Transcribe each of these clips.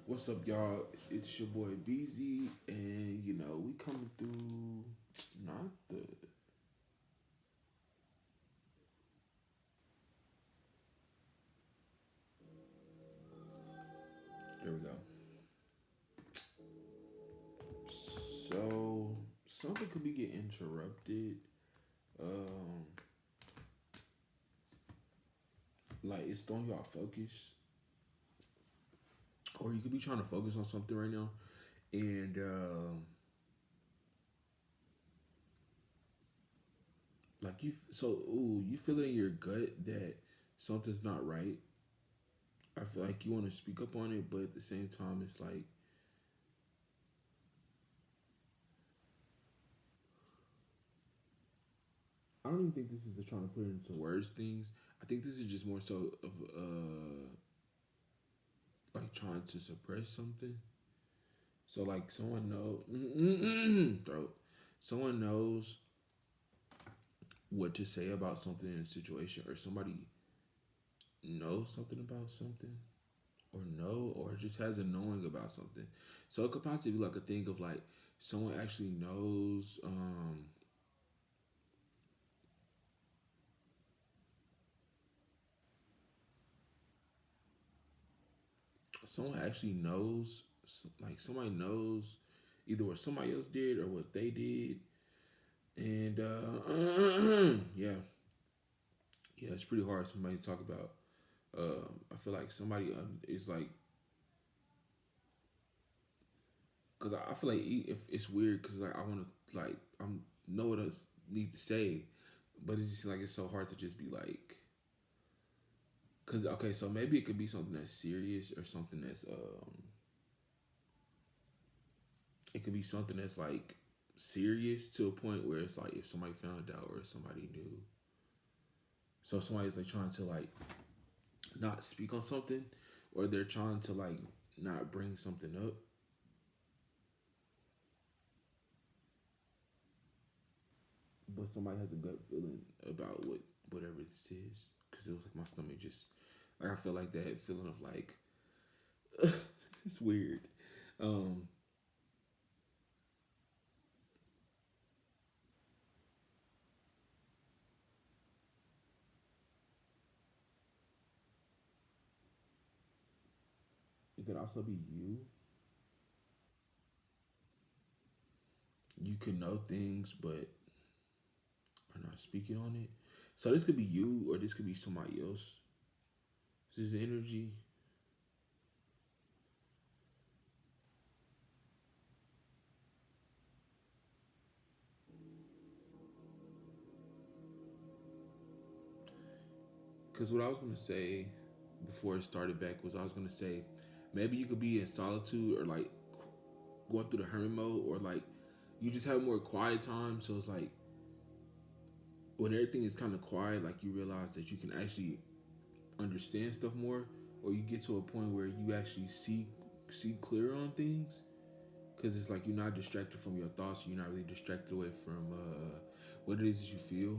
What's up, y'all? It's your boy Bz, and we coming through. Not the. There we go. So something could be getting interrupted. Um, like it's throwing you off focus, or you could be trying to focus on something right now, and like you feel it in your gut that something's not right. I feel like you want to speak up on it, but at the same time, it's like I don't even think this is trying to put it into words things. I think this is just more so of like trying to suppress something. So like someone know throat. Someone knows what to say about something in a situation, or somebody knows something about something, or just has a knowing about something. So it could possibly be like a thing of like someone actually knows. Someone actually knows, like somebody knows either what somebody else did or what they did, and yeah, yeah, it's pretty hard for somebody to talk about. I feel like somebody is like, because I feel like if it's weird, because like I want to like I'm know what I need to say, but it's just like it's so hard to just be like, because okay, so maybe it could be something that's serious or something that's it could be something that's like serious to a point where it's like if somebody found out or somebody knew, so somebody's like trying to like not speak on something, or they're trying to like not bring something up, but somebody has a gut feeling about whatever this is, because it was like my stomach just like I feel like that feeling of like it's weird. Um, it could also be you. You could know things, but are not speaking on it. So this could be you, or this could be somebody else. This is energy. Because what I was gonna say before it started back was I was gonna say maybe you could be in solitude or like going through the hermit mode, or like you just have more quiet time. So it's like when everything is kind of quiet, like you realize that you can actually understand stuff more, or you get to a point where you actually see clear on things, because it's like you're not distracted from your thoughts. You're not really distracted away from what it is that you feel.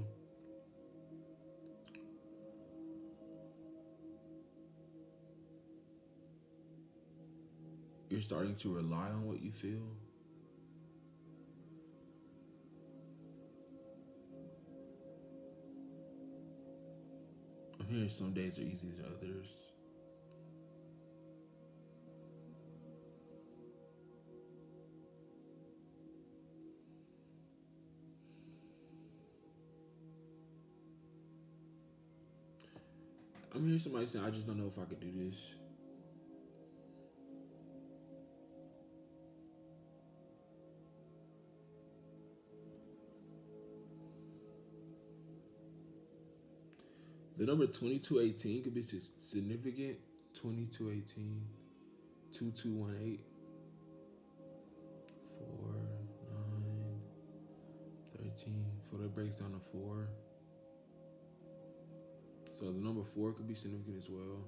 You're starting to rely on what you feel. I'm hearing some days are easier than others. I'm hearing somebody saying, I just don't know if I could do this. The number 2218 could be significant. 2218, 2218, 4, 9, 13. So that breaks down to 4. So the number 4 could be significant as well.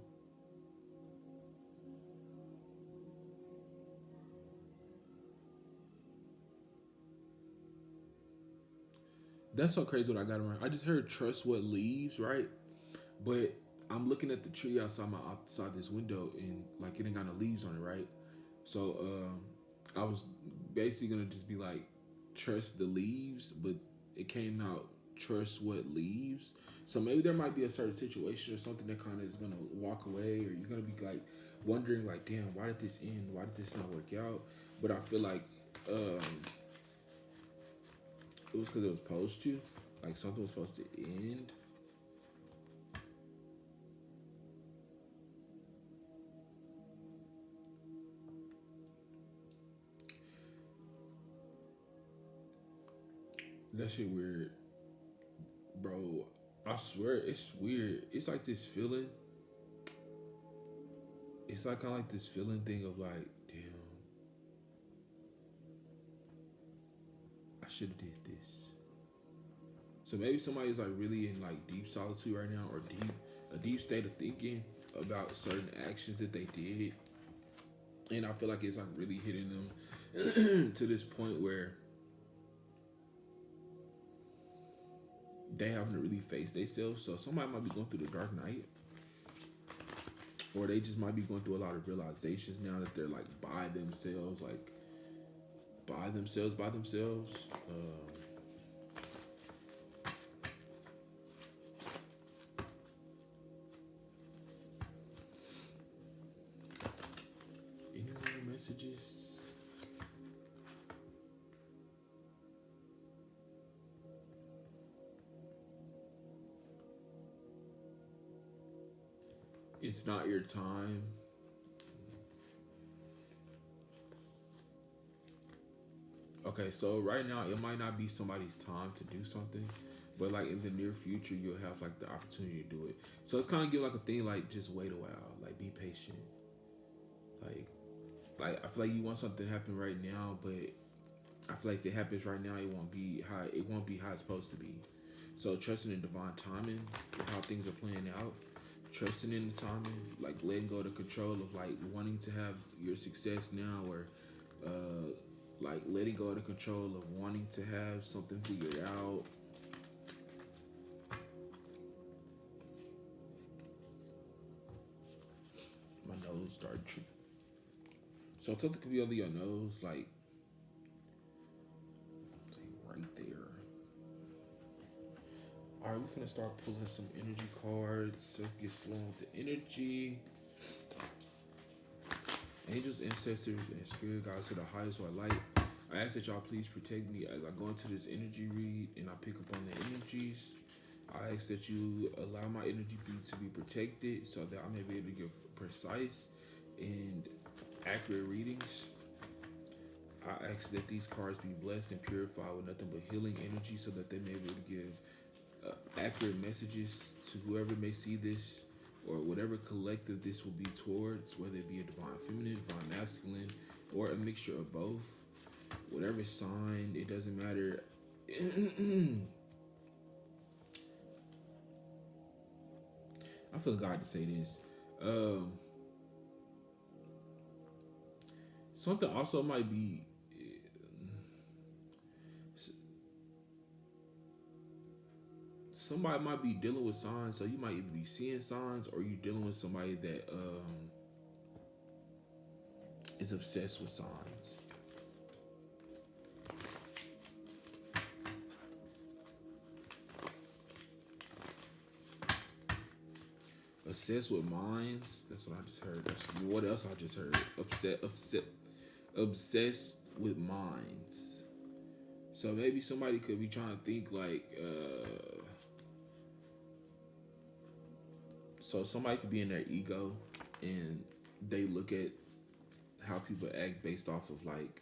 That's so crazy what I got around. I just heard trust what leaves, right? But I'm looking at the tree outside this window, and like it ain't got no leaves on it, right? So I was basically gonna just be like, trust the leaves, but it came out trust what leaves. So maybe there might be a certain situation or something that kind of is gonna walk away, or you're gonna be like wondering like, damn, why did this end? Why did this not work out? But I feel like it was because it was supposed to, like something was supposed to end. That shit weird, bro. I swear it's weird. It's like this feeling. It's like kind of like this feeling thing of like, damn, I should have did this. So maybe somebody's like really in like deep solitude right now, or a deep state of thinking about certain actions that they did, and I feel like it's like really hitting them to this point where they having to really face themselves. So somebody might be going through the dark night, or they just might be going through a lot of realizations now that they're like by themselves, like by themselves. Any more messages? It's not your time. Okay, so right now it might not be somebody's time to do something, but like in the near future you'll have like the opportunity to do it. So it's kind of give like a thing like just wait a while, like be patient. Like I feel like you want something to happen right now, but I feel like if it happens right now, it won't be how it's supposed to be. So trusting in divine timing, how things are playing out, trusting in the timing, like letting go of the control of like wanting to have your success now, or like letting go of the control of wanting to have something figured out. My nose started tripping. So something could be under your nose, like right there. All right, we're finna start pulling some energy cards. So get slow with the energy. Angels, ancestors, and spirit guides to the highest white light. I ask that y'all please protect me as I go into this energy read and I pick up on the energies. I ask that you allow my energy to be protected so that I may be able to give precise and accurate readings. I ask that these cards be blessed and purified with nothing but healing energy so that they may be able to give accurate messages to whoever may see this, or whatever collective this will be towards, whether it be a divine feminine, divine masculine, or a mixture of both. Whatever sign, it doesn't matter. I feel God to say this. Something also might be somebody might be dealing with signs, so you might either be seeing signs or you dealing with somebody that is obsessed with signs. Obsessed with minds. That's what I just heard. That's what else I just heard. Obsessed with minds. So maybe somebody could be trying to think like. So somebody could be in their ego, and they look at how people act based off of like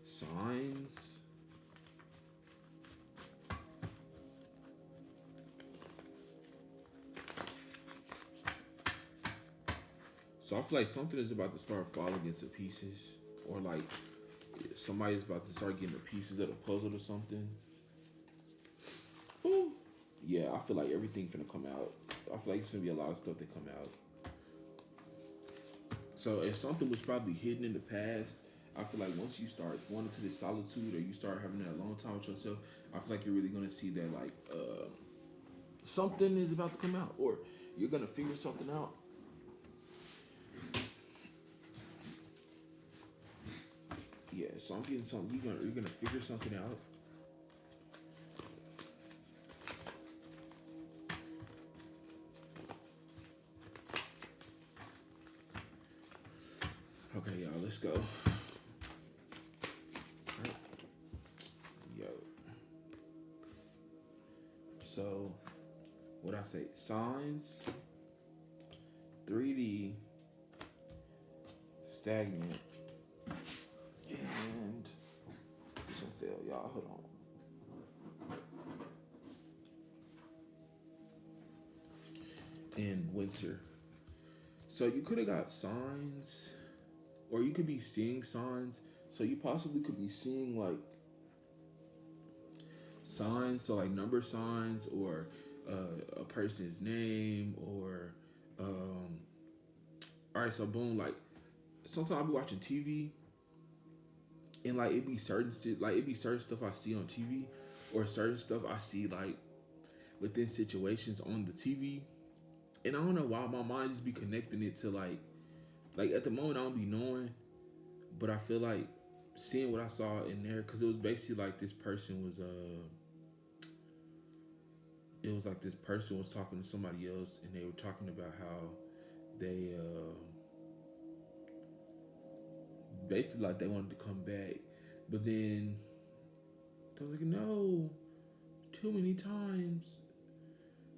signs. So I feel like something is about to start falling into pieces, or like somebody's about to start getting the pieces of the puzzle or something. Ooh. Yeah, I feel like everything finna come out. I feel like it's gonna be a lot of stuff that come out. So if something was probably hidden in the past, I feel like once you start going into this solitude, or you start having that alone time with yourself, I feel like you're really gonna see that like something is about to come out, or you're gonna figure something out. So I'm getting something. You're gonna figure something out. Okay, y'all, let's go. Right. Yo. So, what I say? Signs, 3D, stagnant, and this will fail, y'all. Hold on. And winter. So you could have got signs, or you could be seeing signs. So you possibly could be seeing like signs, so like number signs, or a person's name, or all right. So boom, like sometimes I'll be watching TV, and like it'd be certain stuff I see on TV, or certain stuff I see like within situations on the TV, and I don't know why my mind just be connecting it to like at the moment I don't be knowing, but I feel like seeing what I saw in there, because it was basically like this person was it was like this person was talking to somebody else, and they were talking about how they basically like they wanted to come back, but then they was like, no, too many times.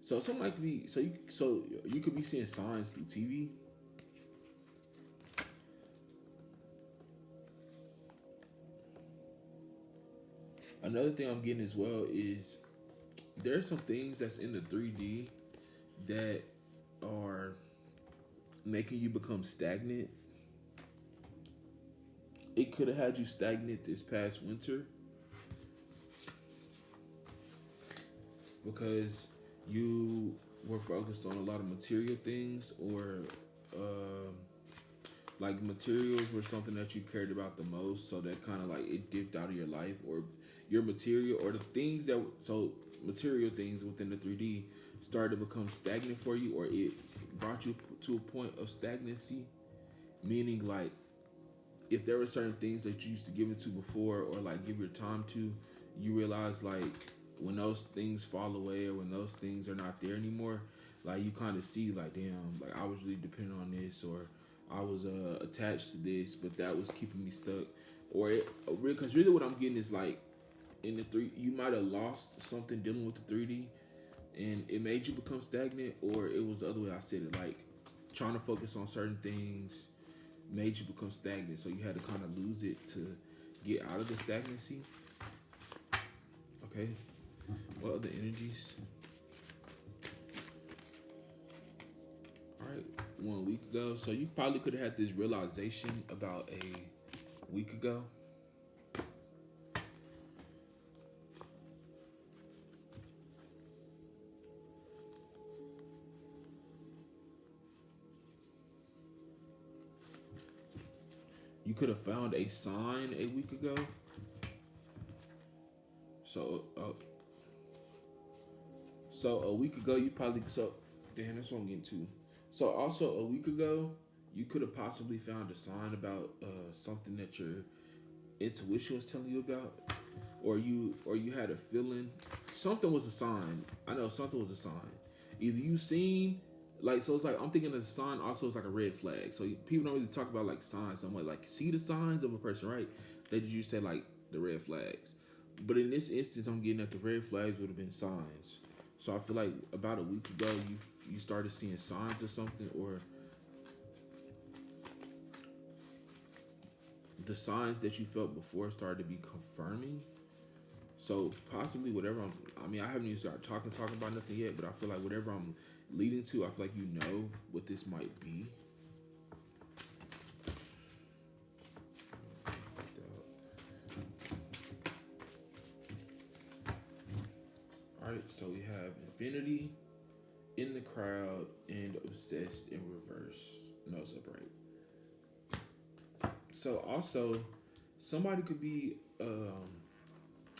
So something could be so you could be seeing signs through TV. Another thing I'm getting as well is there's some things that's in the 3D that are making you become stagnant. It could have had you stagnant this past winter because you were focused on a lot of material things, or like materials were something that you cared about the most, so that kind of like it dipped out of your life, or your material, or the things that so material things within the 3D started to become stagnant for you, or it brought you to a point of stagnancy, meaning like if there were certain things that you used to give into before, or like give your time to, you realize like when those things fall away, or when those things are not there anymore, like you kind of see like, damn, like I was really dependent on this, or I was attached to this, but that was keeping me stuck. Or because really what I'm getting is like in the you might have lost something dealing with the 3D, and it made you become stagnant, or it was the other way I said it, like trying to focus on certain things made you become stagnant, so you had to kind of lose it to get out of the stagnancy. Okay, what other energies? All right, 1 week ago, so you probably could have had this realization about a week ago. You could have found a sign a week ago. So a week ago, you probably damn, that's what I'm getting to. So also a week ago, you could have possibly found a sign about something that your intuition was telling you about, or you had a feeling something was a sign. I know something was a sign. Either you seen like, so it's like I'm thinking of a sign also is like a red flag. So people don't really talk about like signs. I'm like see the signs of a person, right? They just say like the red flags. But in this instance, I'm getting that the red flags would have been signs. So I feel like about a week ago, you started seeing signs or something, or the signs that you felt before started to be confirming. So possibly whatever I haven't even started talking about nothing yet, but I feel like whatever I'm leading to, I feel like you know what this might be. Alright, so we have infinity, in the crowd, and obsessed in reverse. Nose upright. So also, somebody could be,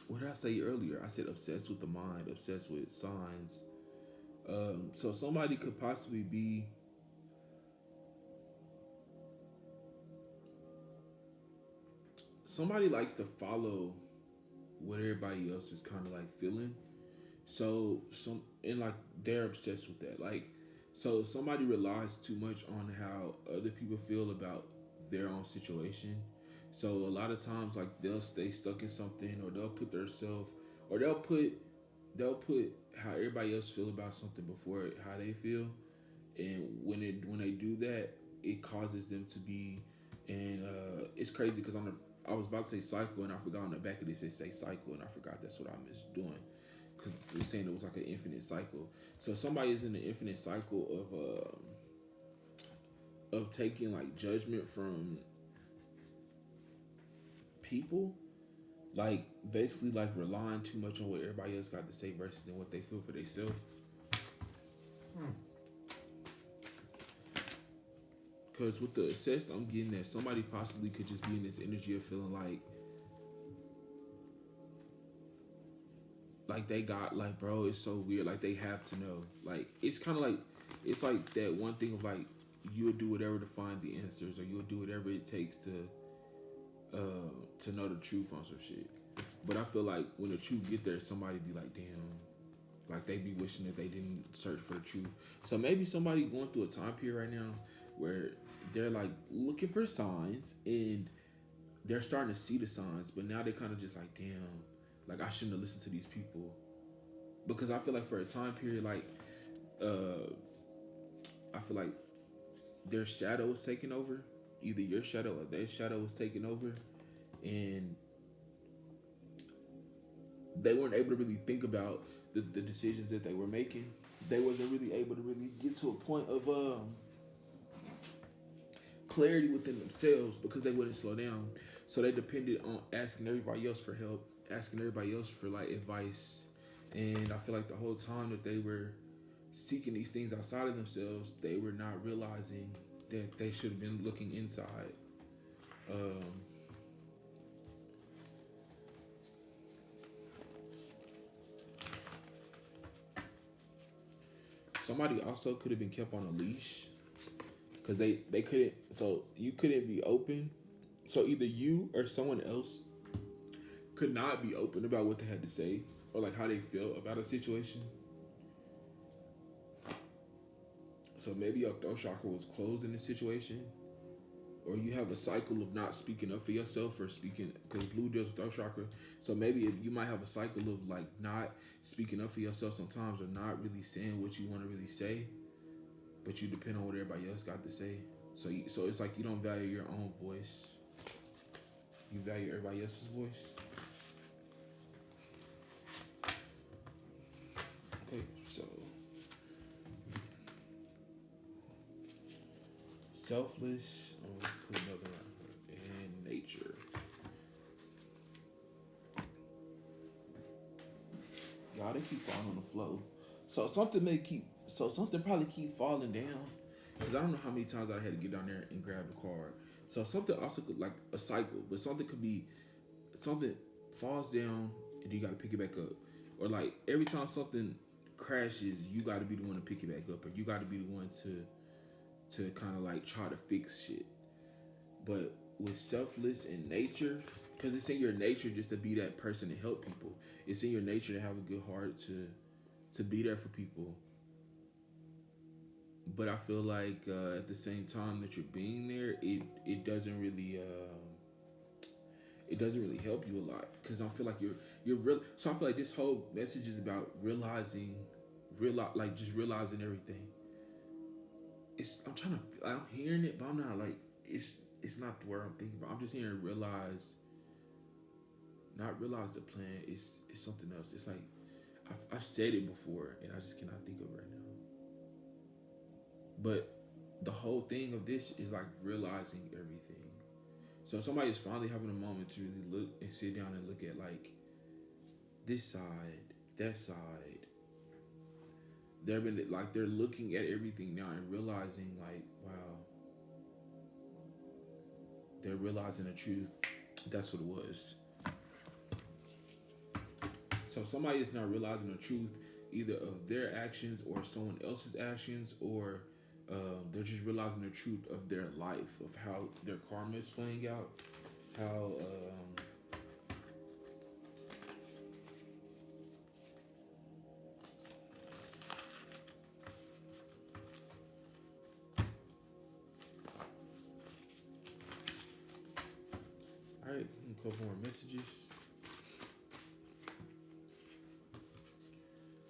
what did I say earlier? I said obsessed with the mind, obsessed with signs. So somebody could possibly be somebody likes to follow what everybody else is kind of like feeling. So and like they're obsessed with that. Like, so somebody relies too much on how other people feel about their own situation. So a lot of times, like they'll stay stuck in something, or they'll put themselves, or they'll put how everybody else feel about something before how they feel. And when they do that, it causes them to be, and it's crazy because I was about to say cycle, and I forgot on the back of this it say cycle, and I forgot that's what I was doing because it was saying it was like an infinite cycle. So somebody is in an infinite cycle of taking like judgment from people, like basically like relying too much on what everybody else got to say versus than what they feel for themselves. Because with the assessed, I'm getting that somebody possibly could just be in this energy of feeling like they got like, bro, it's so weird. Like they have to know. Like it's kind of like, it's like that one thing of like you'll do whatever to find the answers, or you'll do whatever it takes to know the truth on some shit. But I feel like when the truth get there, somebody be like, damn, like they be wishing that they didn't search for the truth. So maybe somebody going through a time period right now where they're like looking for signs, and they're starting to see the signs, but now they kind of just like, damn, like I shouldn't have listened to these people. Because I feel like for a time period, like I feel like their shadow is taking over. Either your shadow or their shadow is taking over, and they weren't able to really think about the decisions that they were making. They wasn't really able to really get to a point of clarity within themselves because they wouldn't slow down. So they depended on asking everybody else for help, asking everybody else for like advice. And I feel like the whole time that they were seeking these things outside of themselves, they were not realizing that they should have been looking inside. Somebody also could have been kept on a leash because they couldn't. So you couldn't be open. So either you or someone else could not be open about what they had to say or like how they feel about a situation. So maybe your throat chakra was closed in this situation, or you have a cycle of not speaking up for yourself or speaking, because blue deals with throat chakra. So maybe if you might have a cycle of like not speaking up for yourself sometimes, or not really saying what you want to really say, but you depend on what everybody else got to say. So it's like you don't value your own voice. You value everybody else's voice. Okay, so selfless. Put another one. And nature. Y'all, they keep falling on the flow. So something probably keep falling down. Because I don't know how many times I had to get down there and grab the card. So something also could, like a cycle, but something could be, something falls down and you got to pick it back up. Or like every time something crashes, you got to be the one to pick it back up, or you got to be the one to kind of like try to fix shit. But with selfless in nature, because it's in your nature just to be that person to help people. It's in your nature to have a good heart to be there for people. But I feel like at the same time that you're being there, it doesn't really help you a lot, because I feel like you're real. So I feel like this whole message is about like just realizing everything. I'm hearing it, but I'm not like it's not the word I'm thinking about. I'm just hearing not realize the plan. It's something else. It's like I've said it before and I just cannot think of it right now. But the whole thing of this is like realizing everything. So somebody is finally having a moment to really look and sit down and look at like this side, that side. They're looking at everything now and realizing like, wow, they're realizing the truth. That's what it was. So somebody is not realizing the truth either of their actions or someone else's actions, or they're just realizing the truth of their life, of how their karma is playing out. how all right, a couple more messages.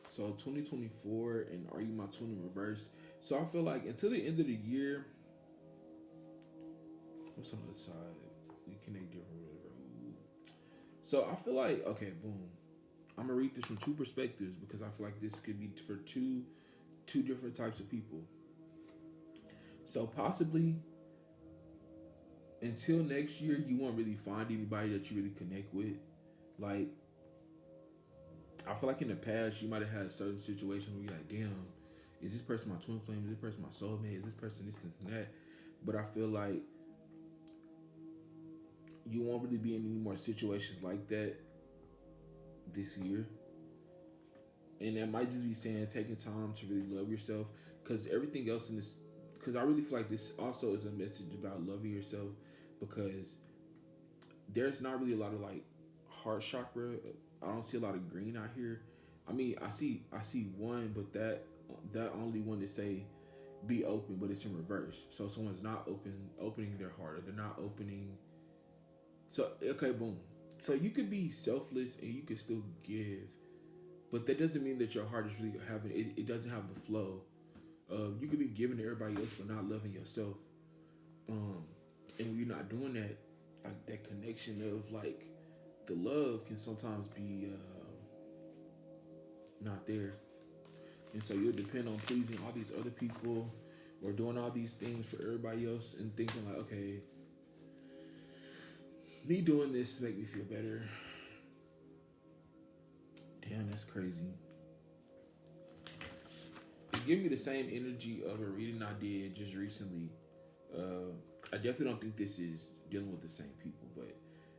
So 2024 and are you my twin in reverse? So I feel like until the end of the year, what's on the other side? We connect different. So I feel like, okay, boom. I'm gonna read this from two perspectives because I feel like this could be for two different types of people. So possibly until next year, you won't really find anybody that you really connect with. Like, I feel like in the past, you might have had certain situations where you're like, damn, is this person my twin flame? Is this person my soulmate? Is this person this and that? But I feel like you won't really be in any more situations like that this year. And that might just be saying taking time to really love yourself, because everything else in this, because I really feel like this also is a message about loving yourself, because there's not really a lot of like heart chakra. I don't see a lot of green out here. I mean, I see one, but that only one to say be open, but it's in reverse. So someone's not opening their heart, or they're not opening. So okay, boom. So you could be selfless and you could still give, but that doesn't mean that your heart is really having it. It doesn't have the flow. You could be giving to everybody else, but not loving yourself. And when you're not doing that, like that connection of like the love can sometimes be not there, and so you'll depend on pleasing all these other people or doing all these things for everybody else, and thinking like, okay, me doing this to make me feel better. Damn, that's crazy. It's giving me the same energy of a reading I did just recently. I definitely don't think this is dealing with the same people, but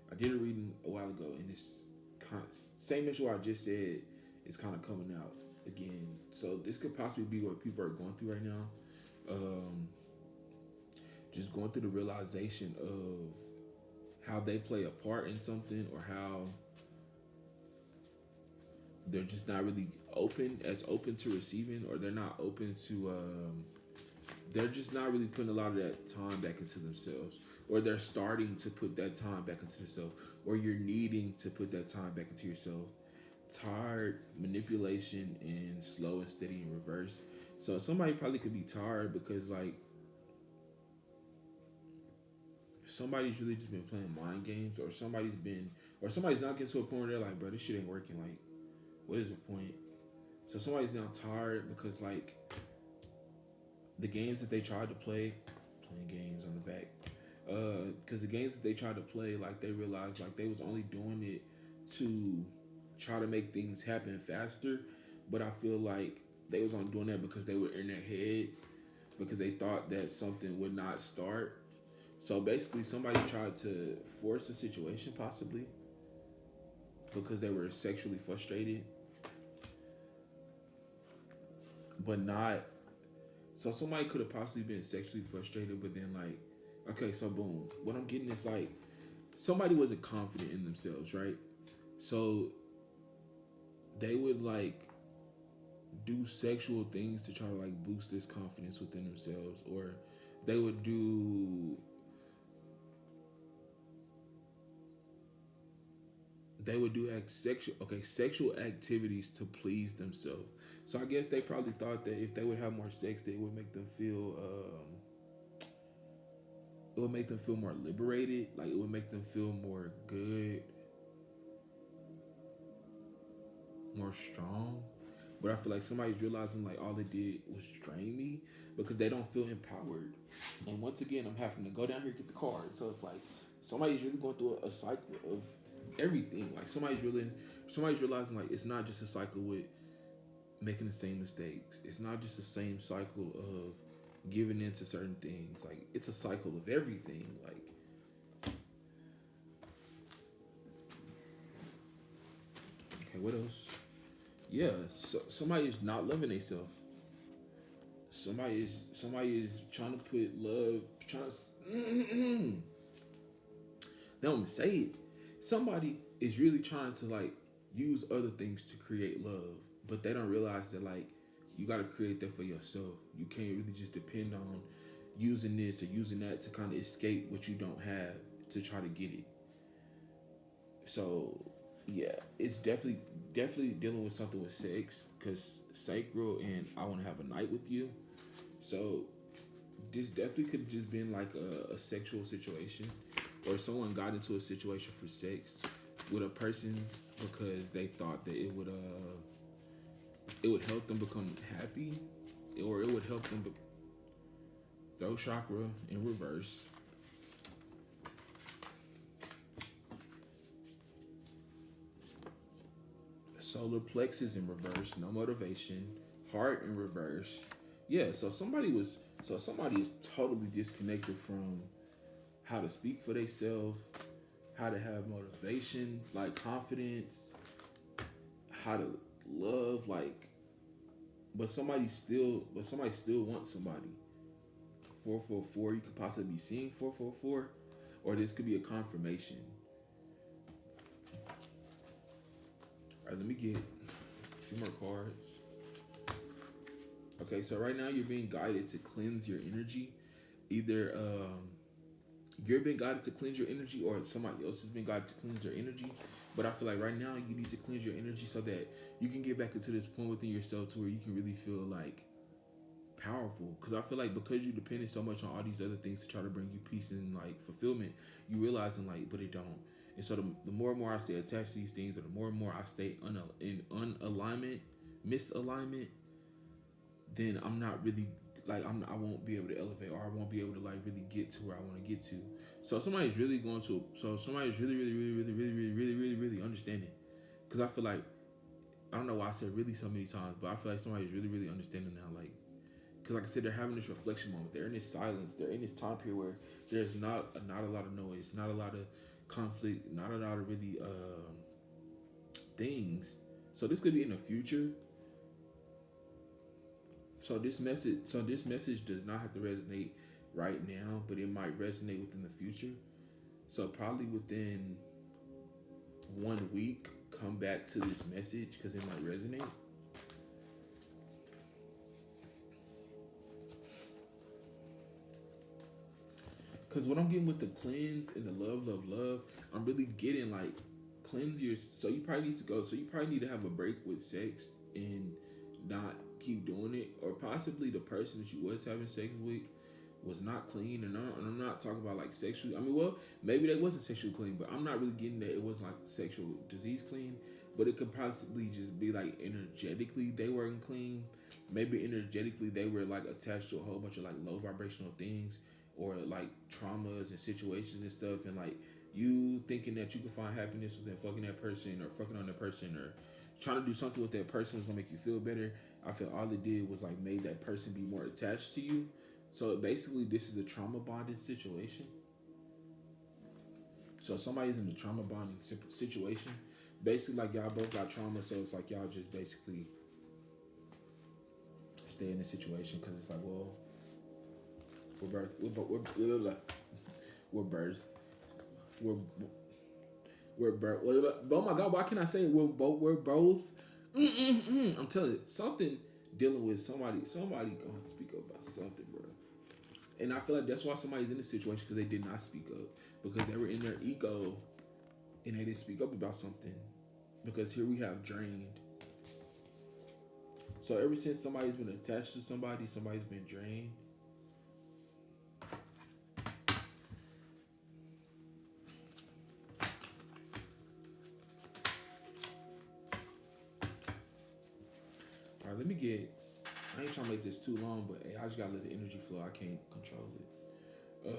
I did a reading a while ago, and it's kind of, same issue I just said is kind of coming out again. So this could possibly be what people are going through right now. Just going through the realization of how they play a part in something, or how they're just not really open to receiving, or they're not open to they're just not really putting a lot of that time back into themselves, or they're starting to put that time back into themselves, or you're needing to put that time back into yourself. Tired, manipulation, and slow and steady in reverse. So somebody probably could be tired because like somebody's really just been playing mind games, or somebody's not getting to a point where they're like, bro, this shit ain't working. Like, what is the point? So somebody's now tired because like the games that they tried to play, playing games on the back, because the games that they tried to play, like they realized like they was only doing it to try to make things happen faster. But I feel like they was only doing that because they were in their heads, because they thought that something would not start. So basically somebody tried to force a situation, possibly because they were sexually frustrated, but not. So somebody could have possibly been sexually frustrated, but then like, okay, so boom, what I'm getting is like somebody wasn't confident in themselves, right? So they would like do sexual things to try to like boost this confidence within themselves, or they would do sexual activities to please themselves. So I guess they probably thought that if they would have more sex, they would make them feel it would make them feel more liberated, like it would make them feel more good, more strong. But I feel like somebody's realizing like all they did was drain me, because they don't feel empowered. And once again, I'm having to go down here and get the card. So it's like somebody's really going through a cycle of everything. Like somebody's realizing like it's not just a cycle with making the same mistakes. It's not just the same cycle of giving into certain things. Like it's a cycle of everything. Like, okay, what else? Yeah, so somebody is not loving themselves. Somebody is trying to put love, Now I'm gonna say it. Somebody is really trying to like use other things to create love, but they don't realize that like you gotta create that for yourself. You can't really just depend on using this or using that to kind of escape what you don't have to try to get it. So yeah, it's definitely dealing with something with sex because sacral and I want to have a night with you. So this definitely could have just been like a sexual situation, or someone got into a situation for sex with a person because they thought that it would help them become happy, or it would help them throat chakra in reverse. Solar plexus in reverse, no motivation. Heart in reverse. Yeah, so somebody is totally disconnected from how to speak for themselves, how to have motivation, like confidence, how to love, like, but somebody still wants somebody. 444, you could possibly be seeing 444, or this could be a confirmation. All right, let me get a few more cards. Okay, so right now you're being guided to cleanse your energy. Either you're being guided to cleanse your energy, or somebody else has been guided to cleanse your energy. But I feel like right now you need to cleanse your energy so that you can get back into this point within yourself to where you can really feel like powerful. Because I feel like because you depended so much on all these other things to try to bring you peace and like fulfillment, you realizing like, but it don't. And so the more and more I stay attached to these things, or the more and more I stay in unalignment, misalignment, then I'm not really like I won't be able to elevate, or I won't be able to like really get to where I want to get to. So somebody's really going to somebody's really understanding, because I feel like I don't know why I said really so many times, but I feel like somebody's really understanding now, like, because like I said, they're having this reflection moment, they're in this silence, they're in this time period where there's not a lot of noise, not a lot of conflict, not a lot of really things. So this could be in the future. So this message does not have to resonate right now, but it might resonate within the future. So probably within 1 week, come back to this message because it might resonate. Because what I'm getting with the cleanse and the love, I'm really getting like cleanse your. So you probably need to go. So you probably need to have a break with sex and not keep doing it, or possibly the person that you was having sex with was not clean. And I'm not talking about like sexually. I mean, well, maybe they wasn't sexually clean, but I'm not really getting that it was like sexual disease clean. But it could possibly just be like energetically they weren't clean. Maybe energetically they were like attached to a whole bunch of like low vibrational things, or like traumas and situations and stuff, and like you thinking that you can find happiness within fucking that person, or fucking on that person, or trying to do something with that person was gonna make you feel better. I feel all it did was like made that person be more attached to you. So basically this is a trauma bonded situation. So somebody's in a trauma bonding situation. Basically like y'all both got trauma, so it's like y'all just basically stay in the situation because it's like, well, we're birth. We're we're birth. Oh my God, why can't I say it? We're both. I'm telling you, something dealing with somebody going to speak up about something, bro. And I feel like that's why somebody's in this situation, because they did not speak up, because they were in their ego and they didn't speak up about something. Because here we have drained. So ever since somebody's been attached to somebody's been drained. All right, let me get. I ain't trying to make this too long, but hey, I just gotta let the energy flow. I can't control it. Right,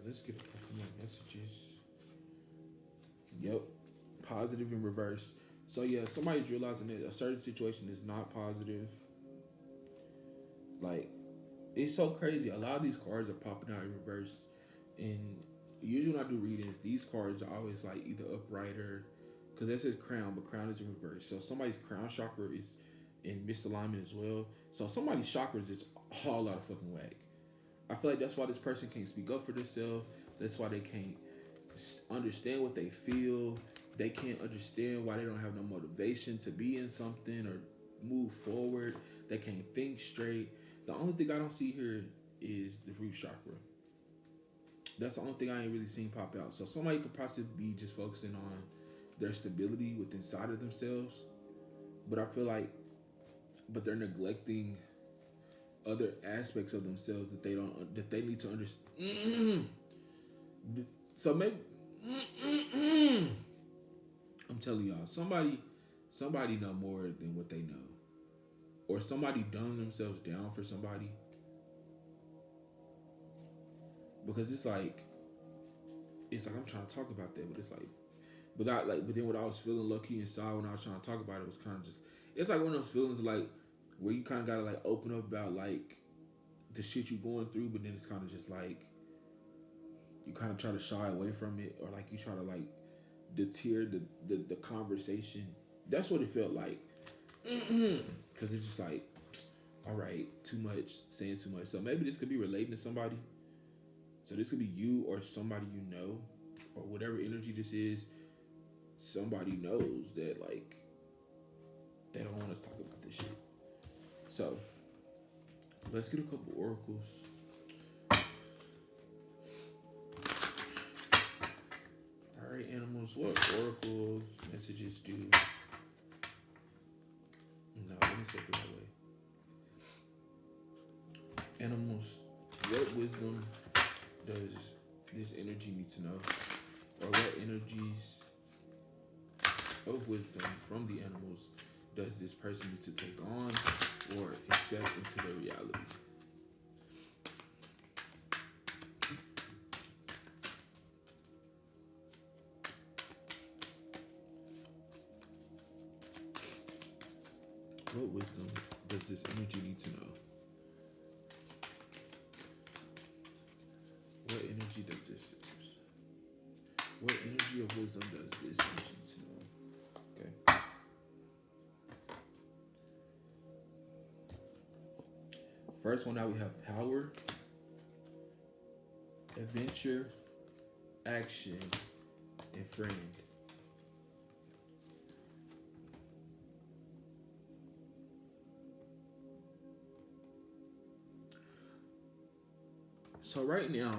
let's get a couple more messages. Yep, positive in reverse. So yeah, somebody's realizing that a certain situation is not positive. Like, it's so crazy. A lot of these cards are popping out in reverse, and usually when I do readings, these cards are always like either upright, or because that says crown, but crown is in reverse. So somebody's crown chakra is in misalignment as well. So somebody's chakras is all out of fucking whack. I feel like that's why this person can't speak up for themselves. That's why they can't understand what they feel. They can't understand why they don't have no motivation to be in something or move forward. They can't think straight. The only thing I don't see here is the root chakra. That's the only thing I ain't really seen pop out. So somebody could possibly be just focusing on their stability within inside of themselves. But I feel like, but they're neglecting other aspects of themselves that they need to understand. So maybe I'm telling y'all, somebody know more than what they know, or somebody dumb themselves down for somebody. Because it's like I'm trying to talk about that, but it's like, but then what I was feeling low key inside when I was trying to talk about it was kind of just, it's like one of those feelings like where you kind of gotta like open up about like the shit you going through, but then it's kind of just like you kind of try to shy away from it, or like you try to like deter the conversation. That's what it felt like, because it's just like, all right, too much, saying too much. So maybe this could be relating to somebody. So this could be you or somebody you know, or whatever energy this is. Somebody knows that like they don't want us to talk about this shit. So let's get a couple oracles. All right, animals, what oracle messages do? No, let me say it that way. Animals, what wisdom does this energy need to know? Or what energies of wisdom from the animals does this person need to take on or accept into their reality? What wisdom does this energy need to know? What energy of wisdom does this energy need to know? Okay. First one, now we have power, adventure, action, and friend. So right now,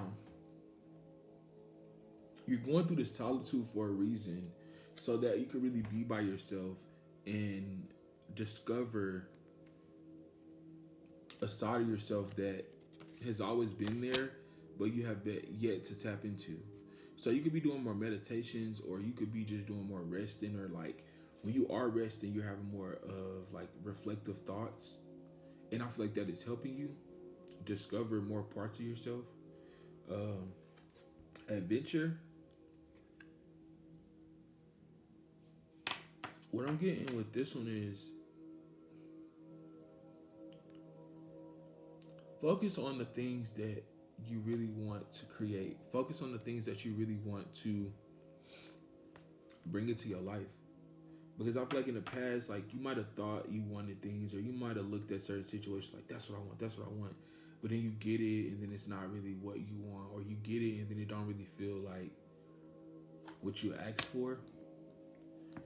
you're going through this solitude for a reason, so that you can really be by yourself and discover a side of yourself that has always been there, but you have yet to tap into. So you could be doing more meditations, or you could be just doing more resting, or like when you are resting, you're having more of like reflective thoughts. And I feel like that is helping you discover more parts of yourself. Adventure. What I'm getting with this one is focus on the things that you really want to create. Focus on the things that you really want to bring into your life. Because I feel like in the past, like you might have thought you wanted things, or you might have looked at certain situations like, that's what I want, that's what I want. But then you get it, and then it's not really what you want, or you get it, and then it don't really feel like what you asked for.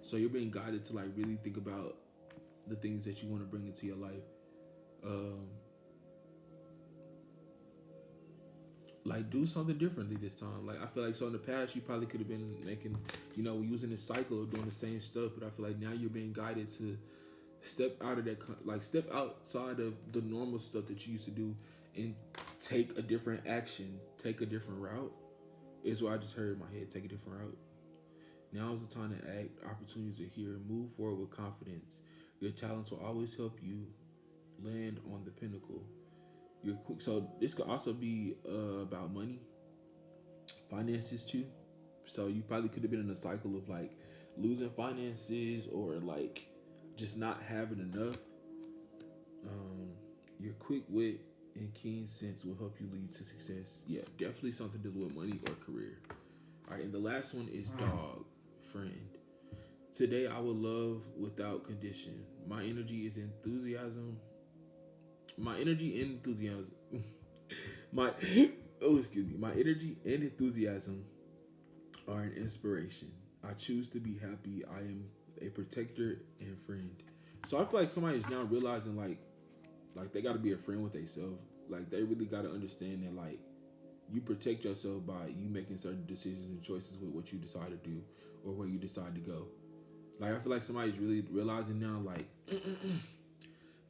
So you're being guided to like really think about the things that you want to bring into your life. Like do something differently this time. Like I feel like so in the past you probably could have been making, using this cycle of doing the same stuff, but I feel like now you're being guided to step out of that, like step outside of the normal stuff that you used to do and take a different action, take a different route. Is what I just heard in my head. Take a different route. Now is the time to act. Opportunities are here. Move forward with confidence. Your talents will always help you land on the pinnacle. You're quick. So this could also be about money, finances too. So you probably could have been in a cycle of like losing finances, or like just not having enough. Your quick wit and keen sense will help you lead to success. Yeah, definitely something to do with money or career. All right, and the last one is dog, friend. Today I will love without condition. My energy is enthusiasm. My energy and enthusiasm. My my energy and enthusiasm are an inspiration. I choose to be happy. I am a protector and friend. So I feel like somebody is now realizing like they got to be a friend with themselves. Like they really got to understand that like you protect yourself by you making certain decisions and choices with what you decide to do or where you decide to go. Like I feel like somebody's really realizing now like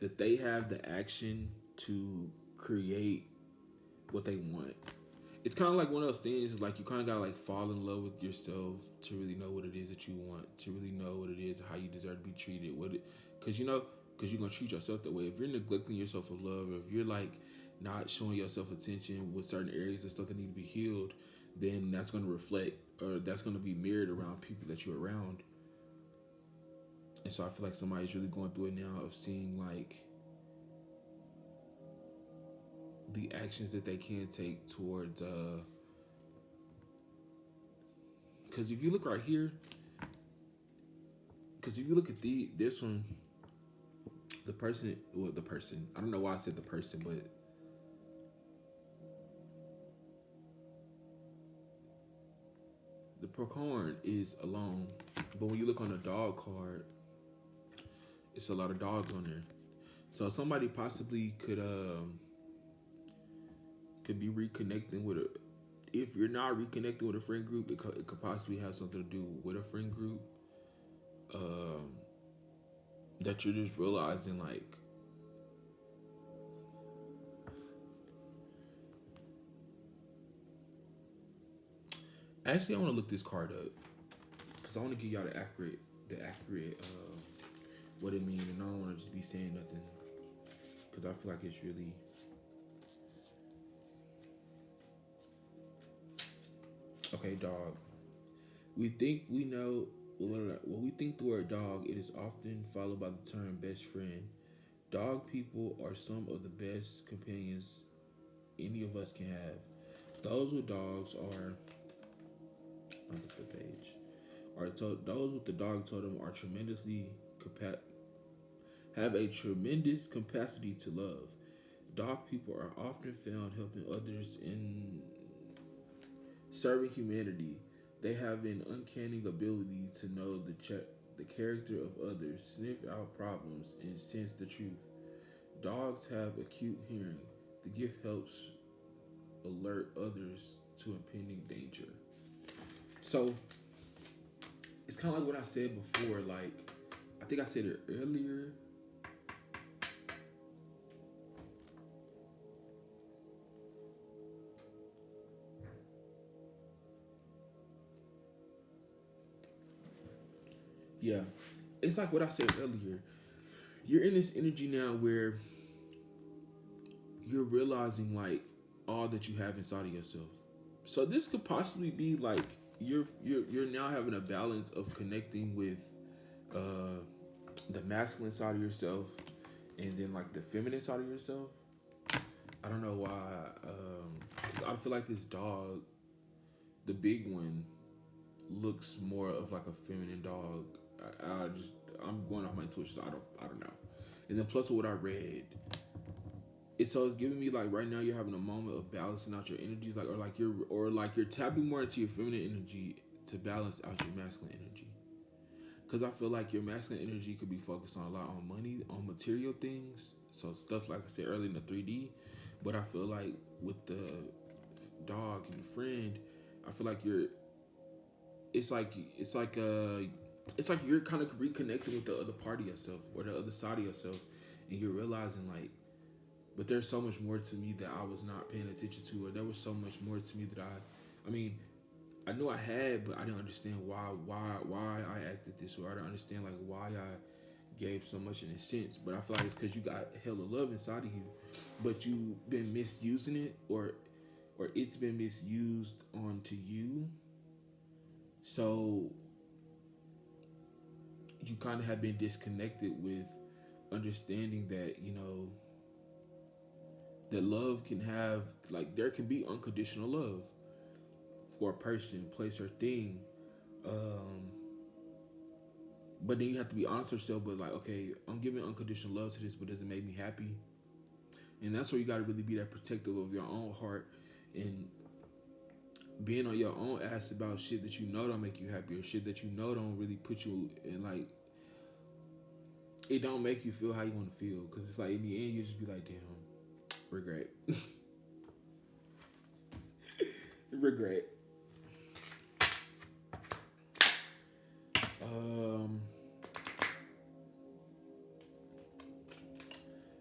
that they have the action to create what they want. It's kind of like one of those things. Like you kind of gotta like fall in love with yourself to really know what it is that you want. To really know what it is, how you deserve to be treated. Because because you're gonna treat yourself that way. If you're neglecting yourself of love, or if you're like not showing yourself attention with certain areas and stuff that need to be healed, then that's gonna reflect, or that's gonna be mirrored around people that you're around. And so I feel like somebody's really going through it now of seeing like the actions that they can take towards because if you look right here, because if you look at this one, the person, I don't know why I said the person, but the procorn is alone. But when you look on the dog card, it's a lot of dogs on there. So somebody possibly could be reconnecting with a. If you're not reconnecting with a friend group, it could possibly have something to do with a friend group. That you're just realizing like actually I want to look this card up because I want to give y'all the accurate what it means, and I don't want to just be saying nothing because I feel like it's really okay. Dog. We think we know when we think the word dog, it is often followed by the term best friend. Dog people are some of the best companions any of us can have. Those with dogs are on the page. Those with the dog totem are have a tremendous capacity to love. Dog people are often found helping others in serving humanity. They have an uncanny ability to know the character of others, sniff out problems, and sense the truth. Dogs have acute hearing. The gift helps alert others to impending danger. So it's kind of like what I said before. Like I think I said it earlier. Yeah, it's like what I said earlier. You're in this energy now where you're realizing like all that you have inside of yourself. So this could possibly be like you're now having a balance of connecting with uh, the masculine side of yourself and then like the feminine side of yourself. I don't know why. 'Cause I feel like this dog, the big one, looks more of like a feminine dog. I'm going off my intuition. So I don't know. And then plus what I read, it's giving me like right now you're having a moment of balancing out your energies, like or like you're tapping more into your feminine energy to balance out your masculine energy. Because I feel like your masculine energy could be focused on a lot on money, on material things, so stuff like I said earlier in the 3D. But I feel like with the dog and the friend, I feel like it's like it's like it's like you're kind of reconnecting with the other part of yourself or the other side of yourself, and you're realizing like, but there's so much more to me that I was not paying attention to, or there was so much more to me that I mean, I knew I had, but I didn't understand why I acted this way. I didn't understand like why I gave so much in a sense. But I feel like it's because you got hella love inside of you, but you've been misusing it, or it's been misused onto you. So you kind of have been disconnected with understanding that that love can have like there can be unconditional love for a person, place, or thing. Um, but then you have to be honest with yourself. But like, okay, I'm giving unconditional love to this, but does it make me happy? And that's where you got to really be that protective of your own heart and being on your own ass about shit that you know don't make you happy, or shit that you know don't really put you in, like, it don't make you feel how you want to feel. Because it's like, in the end, you just be like, damn, regret. Regret.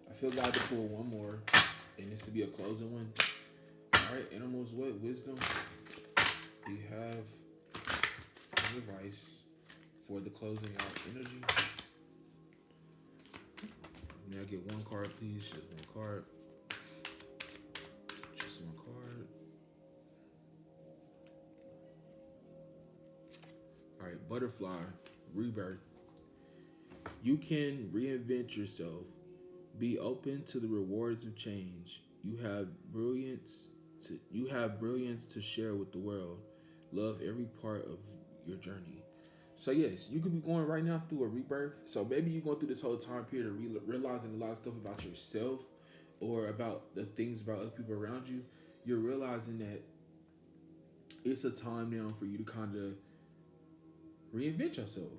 I feel God to pull one more, and this to be a closing one. All right, animals, what wisdom we have advice for the closing out energy? May I get one card, please? Just one card. Just one card. All right, butterfly, rebirth. You can reinvent yourself. Be open to the rewards of change. You have brilliance to share with the world. Love every part of your journey. So yes, you could be going right now through a rebirth. So maybe you're going through this whole time period of realizing a lot of stuff about yourself or about the things about other people around you. You're realizing that it's a time now for you to kind of reinvent yourself.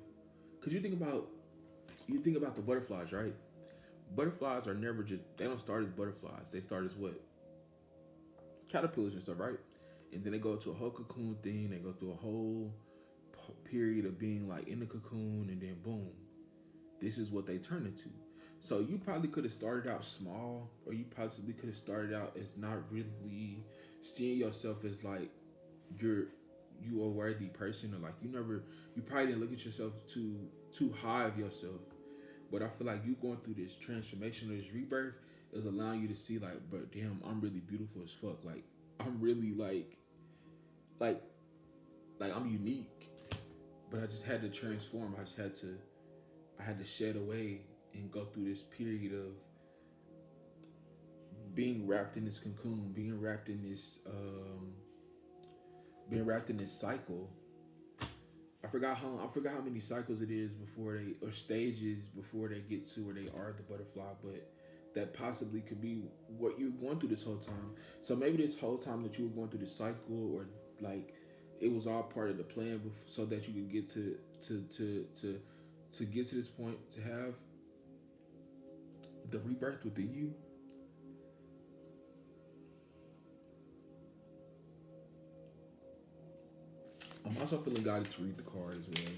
Because you think about the butterflies, right? Butterflies are never they don't start as butterflies. They start as what? Caterpillars and stuff, right? And then they go to a whole cocoon thing. They go through a whole period of being like in the cocoon, and then boom, this is what they turn into. So you probably could have started out small, or you possibly could have started out as not really seeing yourself as like you a worthy person, or like you probably didn't look at yourself too high of yourself. But I feel like you going through this transformation or this rebirth is allowing you to see like, but damn, I'm really beautiful as fuck. Like I'm really like I'm unique. But I just had to transform. I had to shed away and go through this period of being wrapped in this cocoon, being wrapped in this cycle. I forgot how many cycles it is or stages before they get to where they are the butterfly, but that possibly could be what you're going through this whole time. So maybe this whole time that you were going through this cycle, or like it was all part of the plan so that you could get to get to this point, to have the rebirth within you. I'm also feeling guided to read the card as well.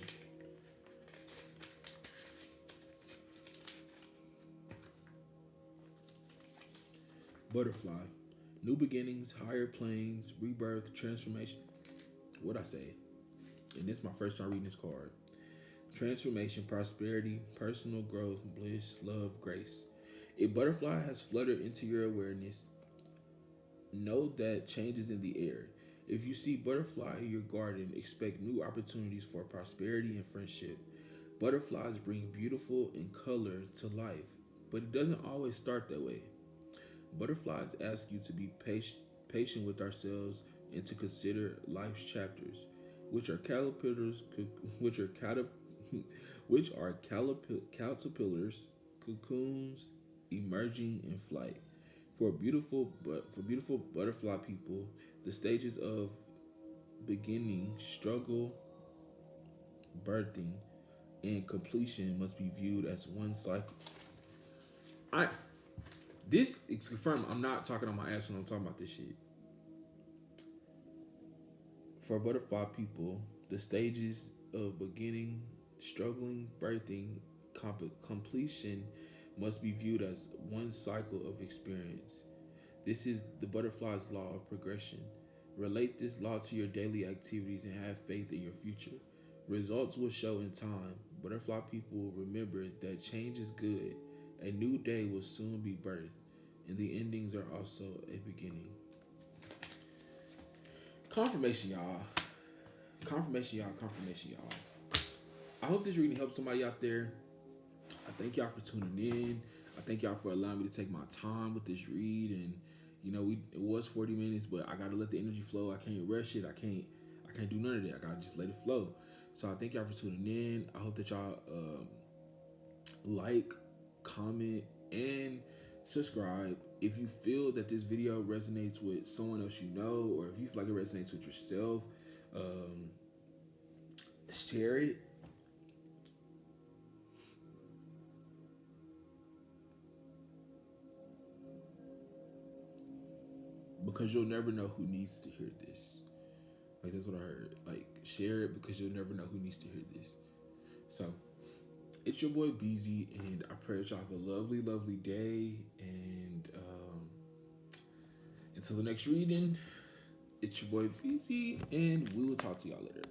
Butterfly. New beginnings, higher planes, rebirth, transformation. What'd I say? And this is my first time reading this card. Transformation, prosperity, personal growth, bliss, love, grace. A butterfly has fluttered into your awareness. Know that change is in the air. If you see butterfly in your garden, expect new opportunities for prosperity and friendship. Butterflies bring beautiful and color to life, but it doesn't always start that way. Butterflies ask you to be patient with ourselves and to consider life's chapters, which are caterpillars, caterpillars, cocoons, emerging in flight. For beautiful butterfly people, the stages of beginning, struggle, birthing, and completion must be viewed as one cycle. This is confirmed. I'm not talking on my ass when I'm talking about this shit. For butterfly people, the stages of beginning, struggling, birthing, completion must be viewed as one cycle of experience. This is the butterfly's law of progression. Relate this law to your daily activities and have faith in your future. Results will show in time. Butterfly people remember that change is good. A new day will soon be birthed, and the endings are also a beginning. Confirmation, y'all. Confirmation, y'all. I hope this reading helps somebody out there. I thank y'all for tuning in. I thank y'all for allowing me to take my time with this read. And it was 40 minutes, but I gotta let the energy flow. I can't rush it. I can't do none of that. I gotta just let it flow. So I thank y'all for tuning in. I hope that y'all like, comment, and subscribe. If you feel that this video resonates with someone else you know, or if you feel like it resonates with yourself, share it. Because you'll never know who needs to hear this. Like, that's what I heard. Like, share it because you'll never know who needs to hear this. So, it's your boy Bz, and I pray that y'all have a lovely, lovely day. And until the next reading, it's your boy Bz, and we will talk to y'all later.